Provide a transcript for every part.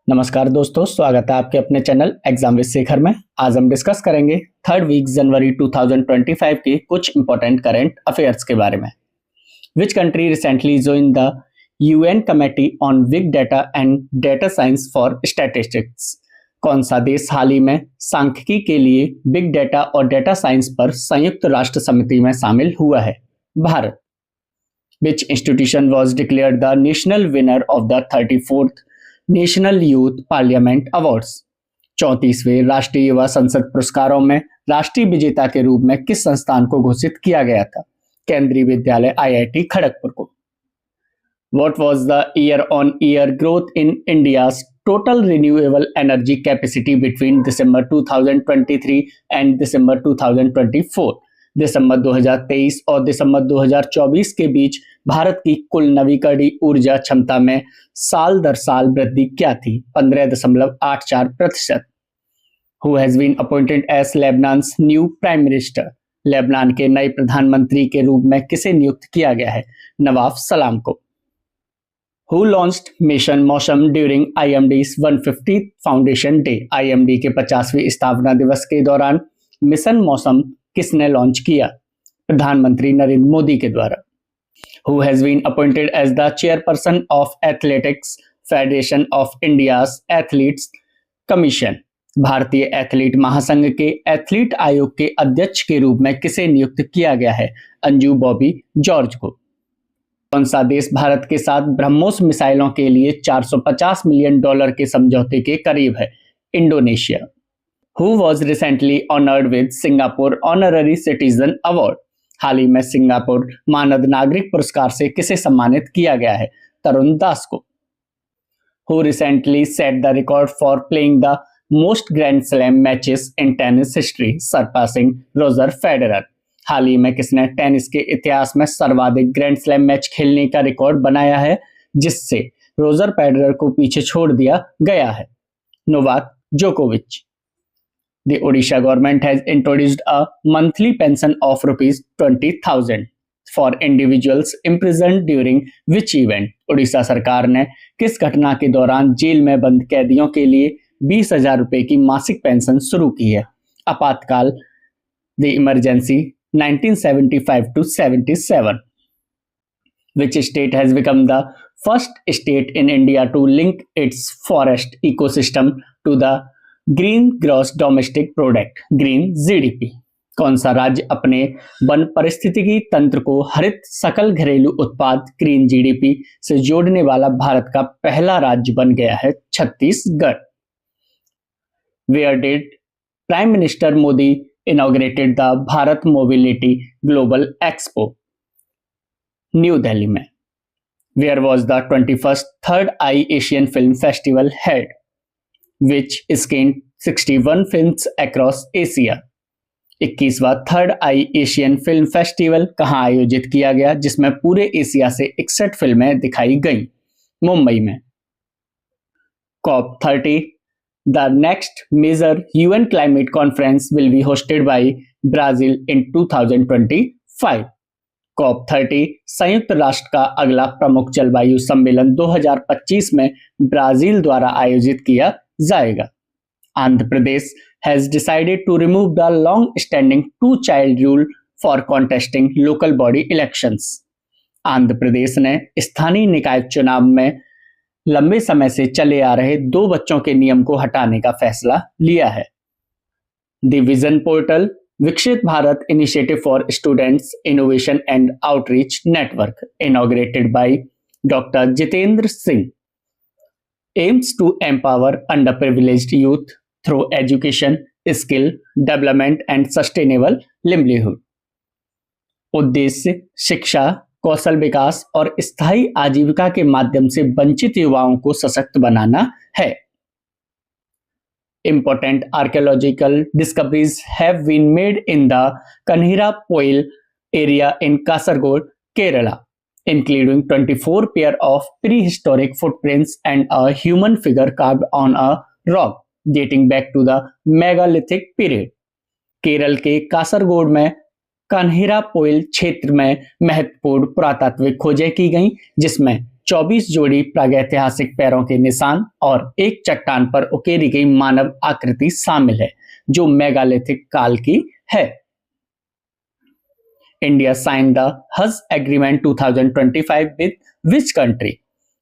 नमस्कार दोस्तों, स्वागत है आपके अपने चैनल एग्जाम विद शेखर में। आज हम डिस्कस करेंगे थर्ड वीक जनवरी 2025 के कुछ इंपॉर्टेंट करंट अफेयर्स के बारे में। Which country recently join the UN committee on big data and data science for statistics? कौन सा देश हाल ही में सांख्यिकी के लिए बिग डाटा और डाटा साइंस पर संयुक्त राष्ट्र समिति में शामिल हुआ है? Bharat. Which institution was declared the national winner of the 34th national youth parliament awards? 34वें राष्ट्रीय युवा संसद पुरस्कारों में राष्ट्रीय विजेता के रूप में किस संस्थान को घोषित किया गया था? केंद्रीय विद्यालय IIT खड़गपुर को। What was the year-on-year growth in India's total renewable energy capacity between December 2023 and December 2024? दिसंबर 2023 और दिसंबर 2024 के बीच भारत की कुल नवीकरणीय ऊर्जा क्षमता में साल दर साल वृद्धि क्या थी? 15.84%। Who has been appointed as Lebanon's new prime minister? Lebanon के नए प्रधानमंत्री के रूप में किसे नियुक्त किया गया है? नवाफ सलाम को। Who launched मिशन मौसम during IMD's 150th foundation day? IMD के 50वें स्थापना दिवस के दौरान मिशन मौसम किसने लॉन्च किया? प्रधानमंत्री नरेंद्र मोदी के द्वारा। Who has been appointed as the chairperson of Athletics Federation of India's Athletes Commission? भारतीय एथलीट महासंघ के एथलीट आयोग के अध्यक्ष के रूप में किसे नियुक्त किया गया है? अंजू बॉबी जॉर्ज को। कौन सा देश भारत के साथ ब्रह्मोस मिसाइलों के लिए $450 मिलियन के समझौते के करीब है? Indonesia. Who was recently honored with Singapore Honorary Citizen Award? हाल ही में सिंगापुर मानद नागरिक पुरस्कार से किसे सम्मानित किया गया है? तरुण दास को। Who recently set the record for playing the most Grand Slam matches in tennis history, surpassing Roger Federer? हाल ही में किसने टेनिस के इतिहास में सर्वाधिक ग्रैंड स्लैम मैच खेलने का रिकॉर्ड बनाया है, जिससे रोजर फेडरर को पीछे छोड़ दिया गया है? नोवाक जोकोविच। The Odisha government has introduced a monthly pension of ₹20,000 for individuals imprisoned during which event? Odisha सरकार ने किस घटना के दौरान जेल में बंद कैदियों के लिए 20,000 रुपए की मासिक पेंशन शुरू की है? आपातकाल The emergency 1975 to 77. Which state has become the first state in India to link its forest ecosystem to the green gross domestic product green GDP? कौन सा राज्य अपने वन पारिस्थितिकी तंत्र को हरित सकल घरेलू उत्पाद ग्रीन GDP से जोड़ने वाला भारत का पहला राज्य बन गया है? Chhattisgarh. Where did prime minister Modi inaugurated the Bharat mobility global expo? New Delhi में। Where was the 21st Third Eye Asian Film Festival held? Which screened 61 films across Asia? 21वां third I Asian film festival कहां आयोजित किया गया, जिसमें पूरे एशिया से 61 फिल्में दिखाई गईं? मुंबई में। COP30 the next major UN climate conference will be hosted by Brazil in 2025। COP30 संयुक्त राष्ट्र का अगला प्रमुख जलवायु सम्मेलन 2025 में ब्राजील द्वारा आयोजित किया जाएगा। Andhra Pradesh has decided to remove the long-standing two-child rule for contesting local body elections. Andhra Pradesh ने स्थानीय निकाय चुनाव में लंबे समय से चले आ रहे 2 बच्चों के नियम को हटाने का फैसला लिया है। The Vision Portal विकसित Bharat initiative for students innovation and outreach network inaugurated by doctor Jitendra Singh aims to empower underprivileged youth through education, skill development and sustainable livelihood. उद्देश्य शिक्षा, कौशल विकास और स्थायी आजीविका के माध्यम से वंचित युवाओं को सशक्त बनाना है। Important archaeological discoveries have been made in the Kanhirapoil area in Kasaragod, Kerala, including 24 pair of prehistoric footprints and a human figure carved on a rock dating back to the megalithic period. Kerala के कासरगोड में कान्हिरापोइल क्षेत्र में महत्वपूर्ण पुरातात्विक खोजें की गईं, जिसमें 24 जोड़ी प्रागैतिहासिक पैरों के निशान और एक चट्टान पर उकेरी गई मानव आकृति शामिल है जो मेगालिथिक काल की है। इंडिया साइन द हज agreement 2025 with which country?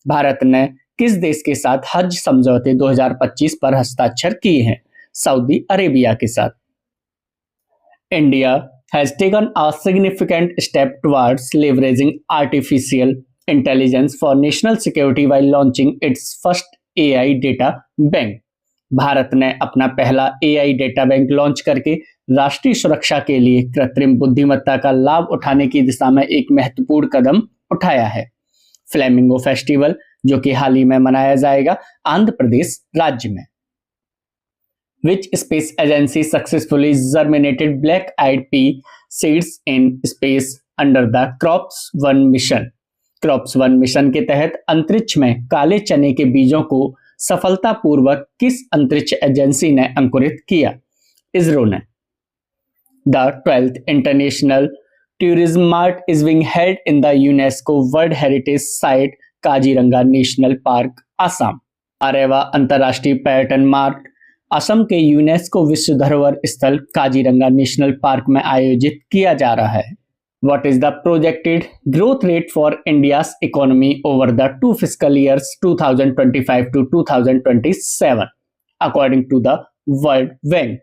Bharat ने किस देश के साथ हज समझौते 2025 पर हस्ताक्षर किए हैं? सऊदी अरेबिया के साथ। India has taken a significant step towards leveraging artificial intelligence for national security while launching its first AI data bank. Bharat ने अपना पहला AI डेटा बैंक लॉन्च करके राष्ट्रीय सुरक्षा के लिए कृत्रिम बुद्धिमत्ता का लाभ उठाने की दिशा में एक महत्वपूर्ण कदम उठाया है। फ्लेमिंगो फेस्टिवल, जो कि हाल ही में मनाया जाएगा आंध्र प्रदेश राज्य में। Which space agency successfully germinated black-eyed pea seeds in space under the CROPS-1 mission? CROPS-1 mission के तहत अंतरिक्ष में काले चने के बीजों को सफलतापूर्वक किस अंतरिक्ष एजेंसी ने अंकुरित किया? इसरो ने। The 12th International Tourism Mart is being held in the UNESCO World Heritage Site Kaziranga national park, Assam. 12वां अंतर्राष्ट्रीय पर्यटन मार्ट असम के यूनेस्को विश्व धरोहर स्थल काजीरंगा नेशनल पार्क में आयोजित किया जा रहा है। What is the projected growth rate for India's economy over the 2 fiscal years 2025 to 2027 according to the World Bank?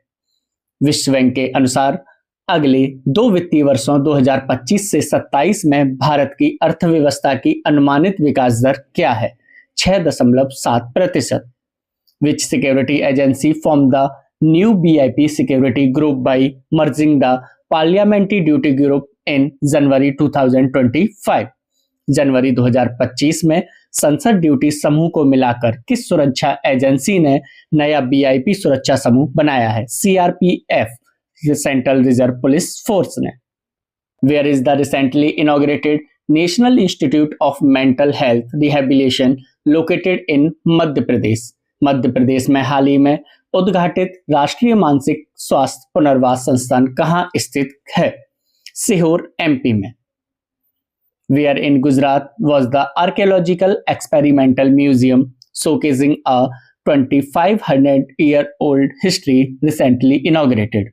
विश्व बैंक के अनुसार अगले 2 वित्तीय वर्षों 2025 से 27 में भारत की अर्थव्यवस्था की अनुमानित विकास दर क्या है? 6.7%। Which security agency formed the new BIP security group by merging the parliamentary duty group in January 2025? जनवरी 2025 में संसद ड्यूटी समूह को मिलाकर किस सुरक्षा एजेंसी ने नया BIP सुरक्षा समूह बनाया है? CRPF, central reserve police force ने। Where is the recently inaugurated National Institute of Mental Health Rehabilitation located in Madhya Pradesh? Madhya Pradesh में हाल ही में उद्घाटित राष्ट्रीय मानसिक स्वास्थ्य पुनर्वास संस्थान कहां स्थित है? सीहोर, MP में। Where in Gujarat was the Archaeological Experimental Museum showcasing a 2500-year-old history recently inaugurated?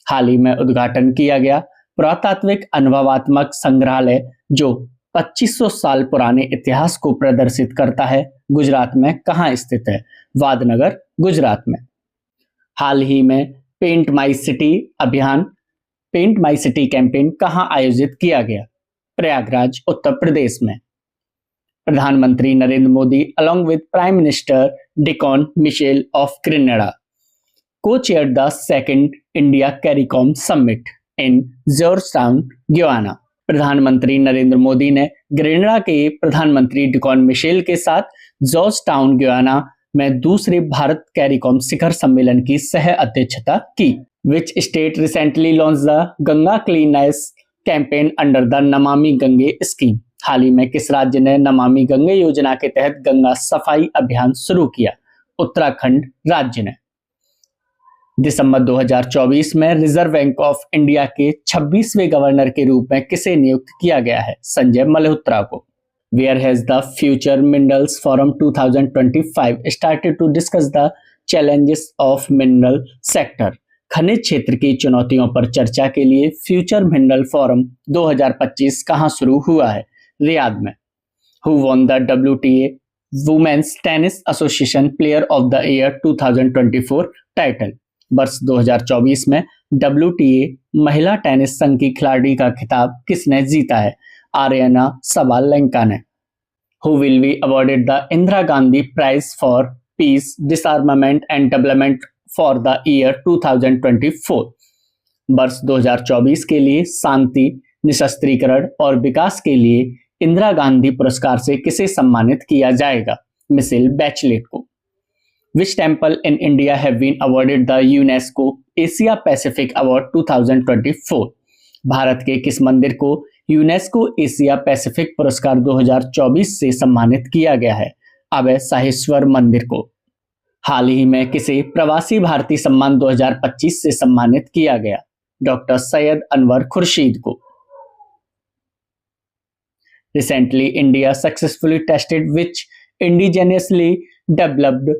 हाल ही में उद्घाटन किया गया पुरातात्विक अनुभवात्मक संग्रहालय जो 2500 साल पुराने इतिहास को प्रदर्शित करता है, गुजरात में कहां स्थित है? वादनगर, गुजरात में। हाल ही में पेंट माई सिटी अभियान, पेंट माई सिटी कैंपेन कहां आयोजित किया गया? प्रयागराज, उत्तर प्रदेश में। प्रधानमंत्री Narendra Modi along with prime minister Dickon Mitchell of Grenada co-chaired the second India CARICOM Summit in Georgetown, Guyana. प्रधानमंत्री नरेंद्र मोदी ने ग्रेनेडा के प्रधानमंत्री डिकॉन मिशेल के साथ जॉर्जटाउन, गुयाना में दूसरे भारत कैरिकॉम शिखर सम्मेलन की सह अध्यक्षता की। Which state recently launched the Ganga cleanness campaign under the Namami Gange scheme? हाल ही में किस राज्य ने नमामि गंगे योजना के तहत गंगा सफाई अभियान शुरू किया? उत्तराखंड राज्य ने। दिसंबर 2024 में रिजर्व बैंक ऑफ इंडिया के 26वें गवर्नर के रूप में किसे नियुक्त किया गया है? संजय मल्होत्रा को। Where has the Future Minerals Forum 2025 started to discuss the challenges of mineral sector? खनिज क्षेत्र की चुनौतियों पर चर्चा के लिए फ्यूचर मिनरल फोरम 2025 कहां शुरू हुआ है? रियाद में। Who won the WTA Women's Tennis Association Player of the Year 2024 title? वर्ष 2024 में WTA महिला टेनिस संघ की खिलाड़ी का खिताब किसने जीता है? आर्यना सबालेंका ने। Who will be awarded the Indira Gandhi prize for peace, disarmament and development for the year 2024? वर्ष 2024 के लिए शांति, निशस्त्रीकरण और विकास के लिए इंदिरा गांधी पुरस्कार से किसे सम्मानित किया जाएगा? मिशेल बैचलेट को। Which temple in India have been awarded the UNESCO Asia Pacific Award 2024? Bharat के किस मंदिर को यूनेस्को एशिया पैसिफिक पुरस्कार 2024 से सम्मानित किया गया है? अभय साहेश्वर मंदिर को। हाल ही में किसे प्रवासी भारतीय सम्मान 2025 से सम्मानित किया गया? डॉक्टर सैयद अनवर खुर्शीद को। Recently, India successfully tested which indigenously developed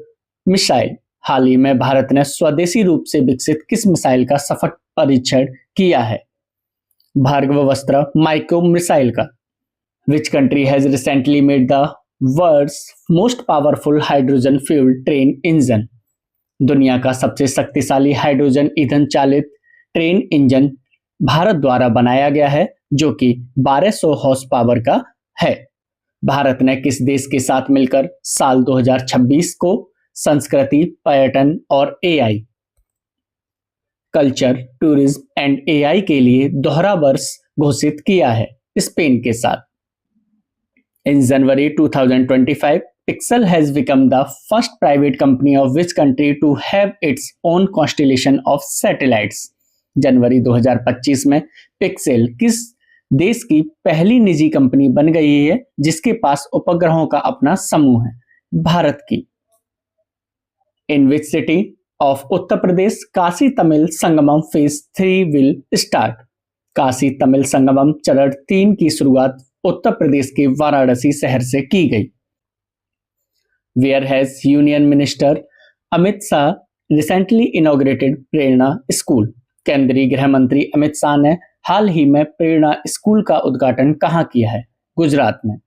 missile. हाल ही में भारत ने स्वदेशी रूप से विकसित किस मिसाइल का सफल परीक्षण किया है? भार्गवस्त्र माइक्रो मिसाइल का। Which country has recently made the world's most powerful hydrogen fuel train engine? दुनिया का सबसे शक्तिशाली हाइड्रोजन ईंधन चालित ट्रेन इंजन भारत द्वारा बनाया गया है, जो कि 1200 हॉर्स पावर का है। भारत ने किस देश के साथ मिलकर साल 2026 को संस्कृति, पर्यटन और AI, culture, tourism and AI के लिए दोहरा वर्ष घोषित किया है? स्पेन के साथ। In January 2025, Pixel has become the first private company of which country to have its own constellation of satellites? जनवरी 2025 में पिक्सेल किस देश की पहली निजी कंपनी बन गई है जिसके पास उपग्रहों का अपना समूह है? भारत की। In which city of Uttar Pradesh Kashi Tamil Sangamam phase 3 will start? Kashi Tamil Sangamam चरण 3 की शुरुआत उत्तर प्रदेश के वाराणसी शहर से की गई। Where has union minister Amit Shah recently inaugurated Prerna school? केंद्रीय गृह मंत्री अमित शाह ने हाल ही में प्रेरणा स्कूल का उद्घाटन कहां किया है? गुजरात में।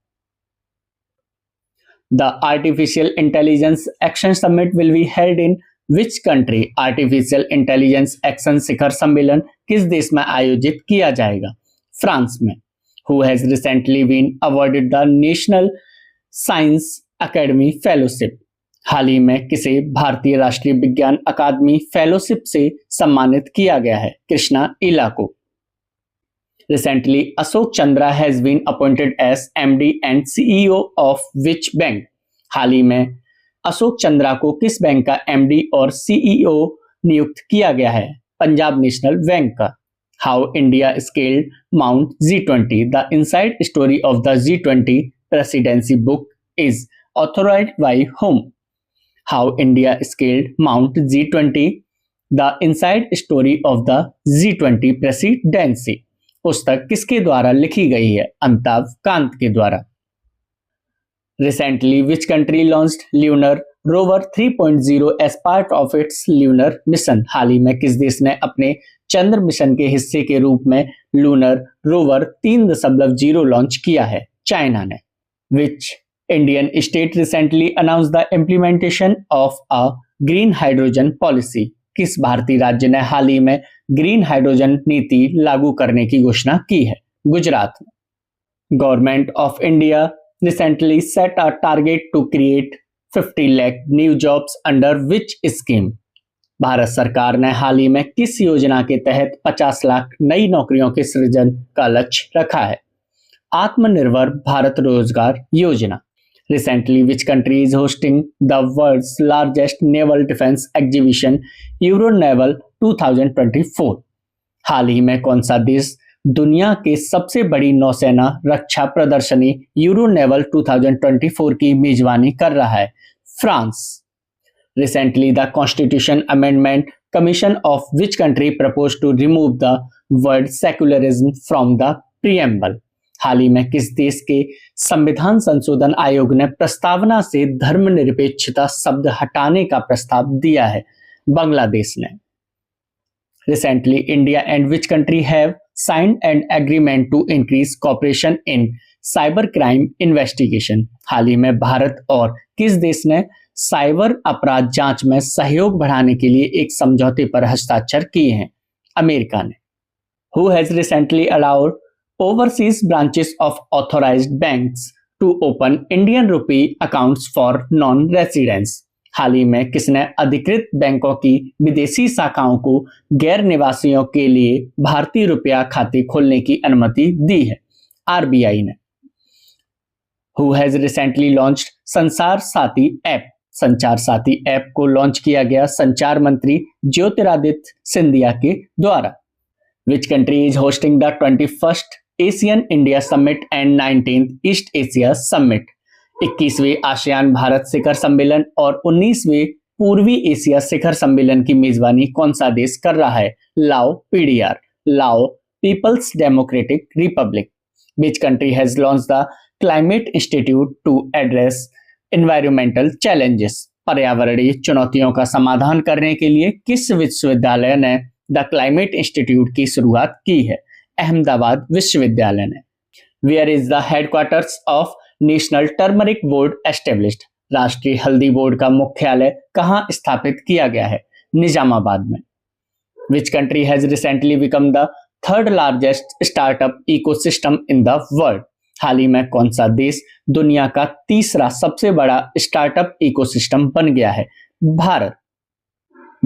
The artificial intelligence action summit will be held in which country? Artificial intelligence action शिखर सम्मेलन किस देश में आयोजित किया जाएगा? फ्रांस में। Who has recently been awarded the National Science Academy Fellowship? हाल ही में किसे भारतीय राष्ट्रीय विज्ञान अकादमी फेलोशिप से सम्मानित किया गया है? कृष्णा इला को। Recently, Ashok Chandra has been appointed as MD and CEO of which bank? हाल ही में अशोक चंद्रा को किस बैंक का MD और CEO नियुक्त किया गया है? पंजाब नेशनल बैंक का। How India scaled Mount G20. The inside story of the G20 presidency book is authored by whom? How India scaled Mount G20. The inside story of the G20 presidency. पुस्तक किसके द्वारा लिखी गई है? अमिताभ कांत के द्वारा। Recently, which country launched Lunar Rover 3.0 as part of its lunar mission? हाल ही में किस देश ने अपने चंद्र मिशन के हिस्से के रूप में लूनर रोवर 3.0 लॉन्च किया है? चाइना ने। Which Indian state recently announced the implementation of a green hydrogen policy? किस भारतीय राज्य ने हाल ही में ग्रीन हाइड्रोजन नीति लागू करने की घोषणा की है? गुजरात में। Government of India recently set a target to create 50 lakh new jobs under which scheme? Bharat सरकार ने हाल ही में किस योजना के तहत 50 लाख नई नौकरियों के सृजन का लक्ष्य रखा है? आत्मनिर्भर भारत रोजगार योजना। Recently, which country is hosting the world's largest naval defense exhibition, Euronaval 2024? हाल ही में कौन सा देश दुनिया के सबसे बड़ी नौसेना रक्षा प्रदर्शनी यूरोनेवल 2024 की मेजबानी कर रहा है? France. Recently, the Constitution Amendment Commission of which country proposed to remove the word secularism from the preamble? हाल ही में किस देश के संविधान संशोधन आयोग ने प्रस्तावना से धर्मनिरपेक्षता शब्द हटाने का प्रस्ताव दिया है? बांग्लादेश ने। Recently, India and which country have signed an agreement to increase cooperation in cybercrime investigation? हाल ही में भारत और किस देश ने साइबर अपराध जांच में सहयोग बढ़ाने के लिए एक समझौते पर हस्ताक्षर किए हैं? अमेरिका ने। Who has recently allowed overseas branches of authorized banks to open Indian rupee accounts for non-residents? हाल ही में किसने अधिकृत बैंकों की विदेशी शाखाओं को गैर निवासियों के लिए भारतीय रुपया खाते खोलने की अनुमति दी है? आरबीआई ने। Who has recently launched संचार साथी ऐप? संचार साथी ऐप को लॉन्च किया गया संचार मंत्री ज्योतिरादित्य सिंधिया के द्वारा। Which country is hosting the 21st Asian India Summit and 19th East Asia Summit? 21वें आसियान भारत शिखर सम्मेलन और 19वें पूर्वी एशिया शिखर सम्मेलन की मेजबानी कौन सा देश कर रहा है? Lao PDR, Lao People's Democratic Republic. Which country has launched the Climate Institute to address environmental challenges? पर्यावरणीय चुनौतियों का समाधान करने के लिए किस विश्वविद्यालय ने द क्लाइमेट इंस्टीट्यूट की शुरुआत की है? अहमदाबाद विश्वविद्यालय ने। Where is the headquarters of National Turmeric Board established? राष्ट्रीय हल्दी बोर्ड का मुख्यालय कहाँ स्थापित किया गया है? निजामाबाद में। Which country has recently become the third largest startup ecosystem in the world? हाल ही में कौन सा देश दुनिया का तीसरा सबसे बड़ा स्टार्टअप इकोसिस्टम बन गया है? Bharat.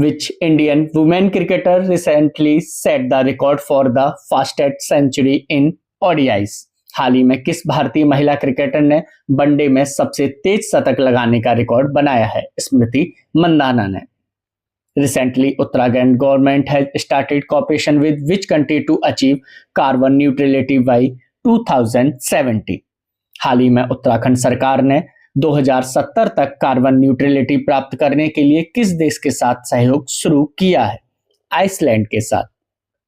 Which Indian women cricketer recently set the record for the fastest century in ODIs? हाल ही में किस भारतीय महिला क्रिकेटर ने वनडे में सबसे तेज शतक लगाने का रिकॉर्ड बनाया है? स्मृति मंदाना ने। Recently, Uttarakhand government has started cooperation with which country to achieve carbon neutrality by 2070? हाल ही में उत्तराखंड सरकार ने 2070 तक कार्बन न्यूट्रलिटी प्राप्त करने के लिए किस देश के साथ सहयोग शुरू किया है? आइसलैंड के साथ।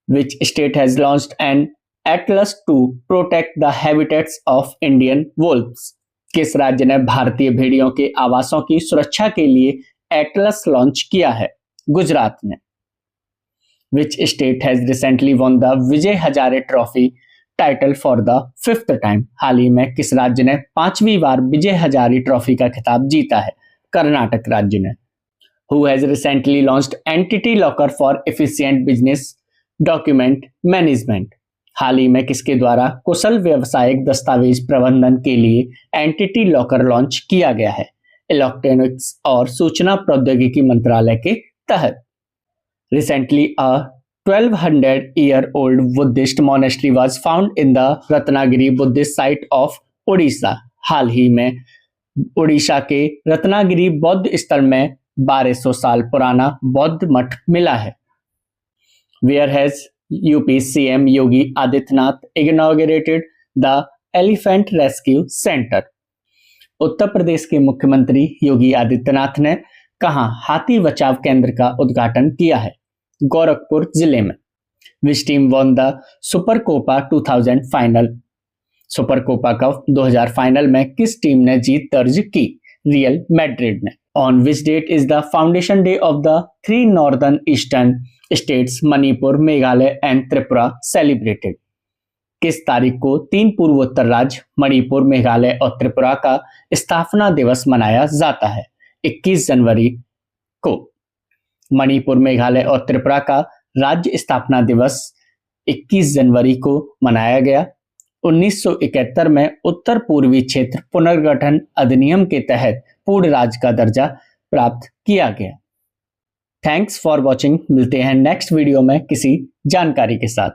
Which state has launched an atlas to protect the habitats of Indian wolves? किस राज्य ने भारतीय भेड़ियों के आवासों की सुरक्षा के लिए एटलस लॉन्च किया है? गुजरात ने। Which state has recently won the Vijay Hazare trophy title for the 5th time? हाल ही में किस राज्य ने 5वीं बार विजय हजारे ट्रॉफी का खिताब जीता है? कर्नाटक राज्य ने। Who has recently launched entity locker for efficient business document management? हाल ही में किसके द्वारा कुशल व्यवसायिक दस्तावेज प्रबंधन के लिए एंटिटी लॉकर लॉन्च किया गया है? इलेक्ट्रॉनिक्स और सूचना प्रौद्योगिकी मंत्रालय के तहत। Recently, a 1200-year-old Buddhist monastery was found in the Ratnagiri Buddhist site of Orissa. हाल ही में उड़ीसा के रत्नागिरी बौद्ध स्थल में 1200 साल पुराना बौद्ध मठ मिला है। Where has UP CM Yogi Adityanath inaugurated the Elephant Rescue Center? Uttar Pradesh के मुख्यमंत्री योगी आदित्यनाथ ने कहां हाथी बचाव केंद्र का उद्घाटन किया है? गोरखपुर जिले में। Which team won the Super Copa 2000 final? Super Copa cup 2000 final में किस टीम ने जीत दर्ज की? रियल मैड्रिड ने। On which date is the foundation day of the 3 northern eastern states Manipur, Meghalaya and Tripura celebrated? किस तारीख को 3 पूर्वोत्तर राज्य मणिपुर, मेघालय और त्रिपुरा का स्थापना दिवस मनाया जाता है? 21 जनवरी को। मणिपुर, मेघालय और त्रिपुरा का राज्य स्थापना दिवस 21 जनवरी को मनाया गया। 1971 में उत्तर पूर्वी क्षेत्र पुनर्गठन अधिनियम के तहत पूर्ण राज्य का दर्जा प्राप्त किया गया। Thanks for watching. मिलते हैं नेक्स्ट वीडियो में किसी जानकारी के साथ।